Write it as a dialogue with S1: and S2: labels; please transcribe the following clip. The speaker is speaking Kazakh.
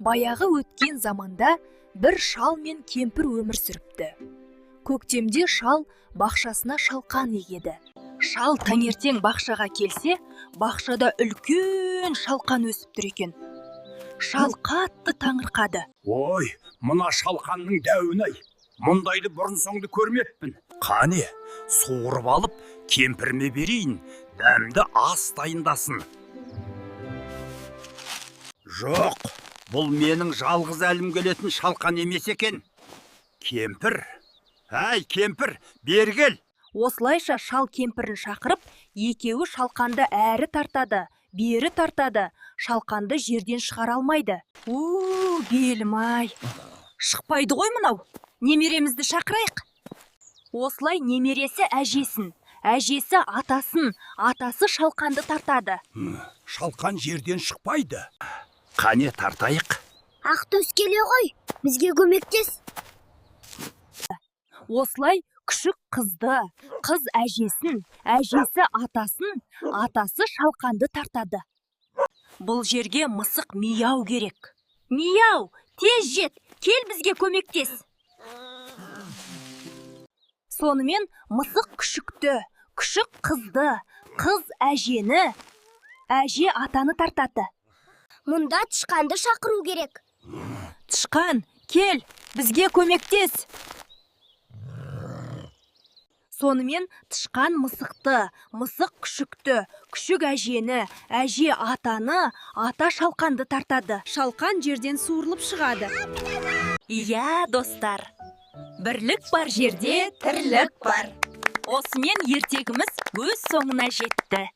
S1: Баяғы өткен заманда бір шал мен кемпір өмір сүріпті. Көктемде шал бақшасына шалқан егеді. Шал таңертең бақшаға келсе, бақшада үлкен шалқан өсіп тұр екен. Шал қатты таңырқады.
S2: Ой, мына шалқанның дәуін-ай, мұндайды бұрын соңды көрмеппін. Қане, суырып алып, кемпірме берейін, дәмді ас дайындасын. Жоқ, бұл менің жалғыз әлім келетін шалқан емес екен. Кемпір, әй кемпір, бері кел.
S1: Осылайша шал кемпірін шақырып, екеуі шалқанды әрі тартады, бері тартады. Шалқанды жерден шығара алмайды. Белім-ай, шықпайды ғой мынау. Немеремізді шақырайық. Осылай немересі әжесін, әжесі атасын, атасы шалқанды тартады.
S2: Шалқан жерден шықпайды. Қане тартайық.
S3: Ақтөс келе ғой, бізге көмектес.
S1: Осылай күшік қызды, қыз әжесін, әжесі атасын, атасы шалқанды тартады. Бұл жерге мысық мияу керек. Мияу, тез жет, кел бізге көмектес. Сонымен мысық күшікті, күшік қызды, қыз әжені, әже атаны тартады.
S3: Мұнда тышқанды шақыру керек.
S1: Тышқан, кел, бізге көмектес. Сонымен тышқан мысықты, мысық күшікті, күшік әжені, әже атаны, ата шалқанды тартады. Шалқан жерден суырылып шығады. Иә, достар, бірлік бар жерде тірлік бар. Осымен ертегіміз өз соңына жетті.